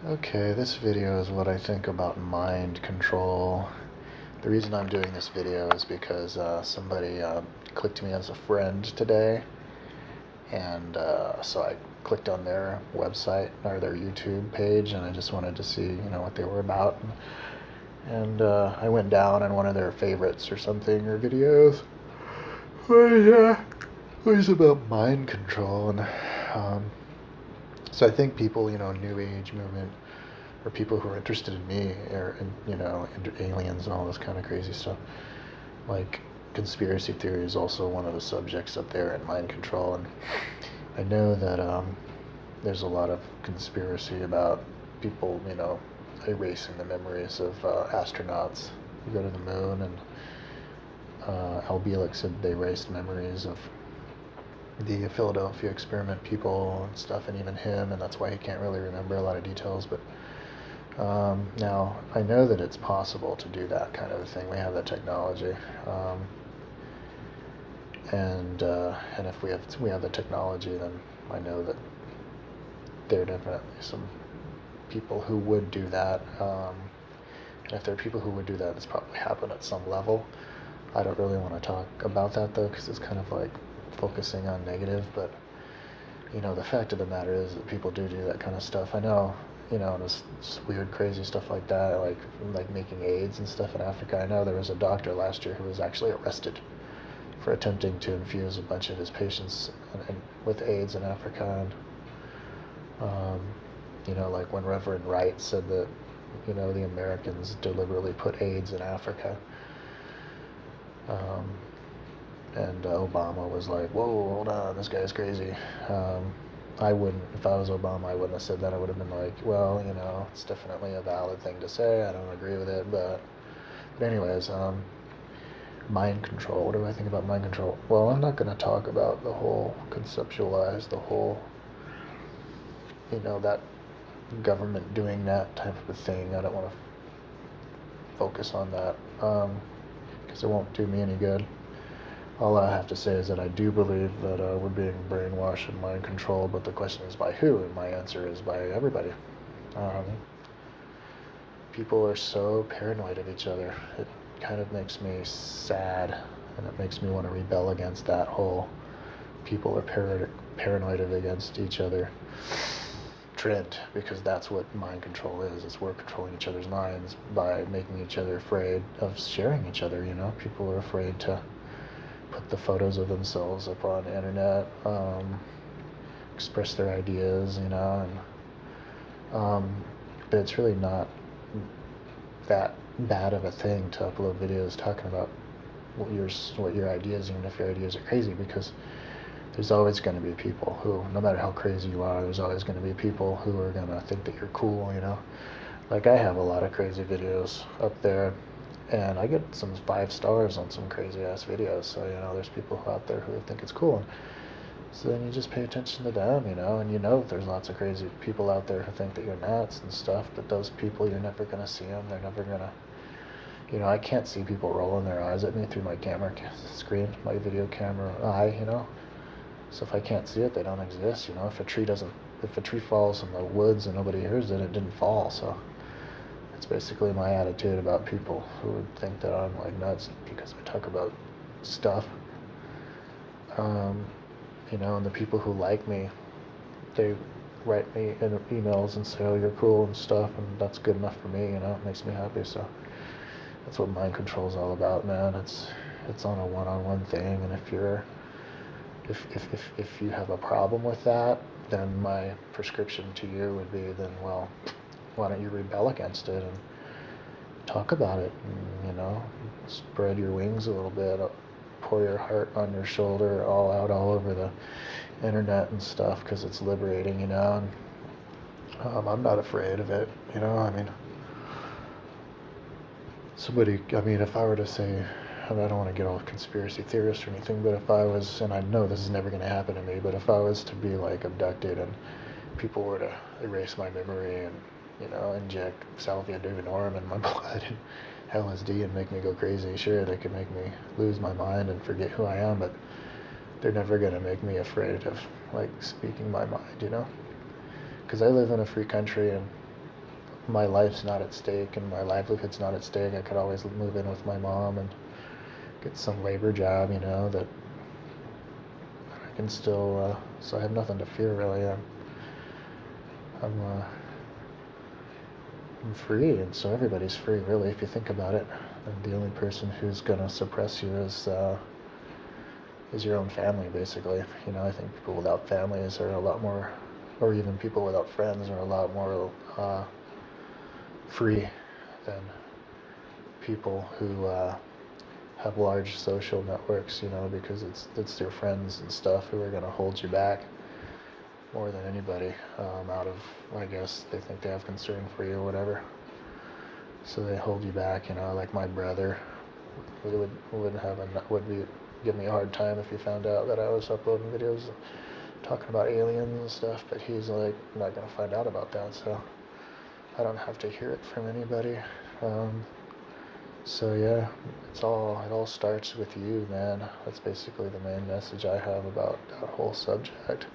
Okay, this video is what I think about mind control. The reason I'm doing this video is because somebody clicked me as a friend today, and so I clicked on their website or their YouTube page, and I just wanted to see, what they were about. And I went down on one of their favorites or something, or videos. It was about mind control, and so I think people, New Age movement, or people who are interested in me, or in aliens and all this kind of crazy stuff. Like conspiracy theory is also one of the subjects up there, and mind control. And I know that there's a lot of conspiracy about people, erasing the memories of astronauts who go to the moon, and Al Bielek said they erased memories of the Philadelphia experiment people and stuff, and even him, and that's why he can't really remember a lot of details. But now, I know that it's possible to do that kind of a thing. We have the technology, and if we have the technology, then I know that there are definitely some people who would do that. And if there are people who would do that, it's probably happened at some level. I don't really want to talk about that though, because it's kind of like focusing on negative. But the fact of the matter is that people do that kind of stuff. I know, this weird, crazy stuff like that, like making AIDS and stuff in Africa. I know there was a doctor last year who was actually arrested for attempting to infuse a bunch of his patients with AIDS in Africa. And, like when Reverend Wright said that, the Americans deliberately put AIDS in Africa. Um, and Obama was like, "Whoa, hold on, this guy's crazy." I wouldn't, if I was Obama, I wouldn't have said that. I would have been like, "Well, it's definitely a valid thing to say. I don't agree with it, but anyways, mind control. What do I think about mind control? Well, I'm not going to talk about the whole conceptualize the whole, that government doing that type of a thing. I don't want to focus on that because it won't do me any good. All I have to say is that I do believe that we're being brainwashed and mind controlled, but the question is by who, and my answer is by everybody. Um, People are so paranoid of each other. It kind of makes me sad, and it makes me want to rebel against that whole people are paranoid against each other trend, because that's what mind control is. It's we're controlling each other's minds by making each other afraid of sharing each other. People are afraid to put the photos of themselves up on the internet, express their ideas, but it's really not that bad of a thing to upload videos talking about what your ideas, even if your ideas are crazy, because there's always going to be people who, no matter how crazy you are, there's always going to be people who are going to think that you're cool. Like I have a lot of crazy videos up there, and I get some 5 stars on some crazy ass videos. So there's people out there who think it's cool. So then you just pay attention to them, and there's lots of crazy people out there who think that you're nuts and stuff. But those people, you're never gonna see them. They're never gonna, I can't see people rolling their eyes at me through my camera screen, my video camera eye. So if I can't see it, they don't exist. If a tree falls in the woods and nobody hears it, it didn't fall. So it's basically my attitude about people who would think that I'm like nuts because I talk about stuff. Um, and the people who like me, they write me in emails and say, "Oh, you're cool" and stuff, and that's good enough for me. It makes me happy. So that's what mind control is all about, man. It's on a one-on-one thing, and if you have a problem with that, then my prescription to you would be, then well, why don't you rebel against it and talk about it, and, spread your wings a little bit, pour your heart on your shoulder, all out all over the internet and stuff, because it's liberating, and I'm not afraid of it, if I were to say, I don't want to get all conspiracy theorist or anything, but if I was, and I know this is never going to happen to me, but if I was to be like abducted and people were to erase my memory and, inject salvia divinorum in my blood and LSD and make me go crazy, sure, they could make me lose my mind and forget who I am, but they're never going to make me afraid of, like, speaking my mind, because I live in a free country, and my life's not at stake and my livelihood's not at stake. I could always move in with my mom and get some labor job, that I can still, so I have nothing to fear really. I'm, uh, I'm free, and so everybody's free really if you think about it. And the only person who's gonna suppress you is your own family, basically. I think people without families are a lot more, or even people without friends are a lot more free than people who have large social networks, because it's their friends and stuff who are going to hold you back more than anybody, out of, I guess, they think they have concern for you or whatever. So they hold you back, like my brother would give me a hard time if he found out that I was uploading videos talking about aliens and stuff, but he's like, I'm not going to find out about that, so I don't have to hear it from anybody. So yeah, it all starts with you, man. That's basically the main message I have about that whole subject.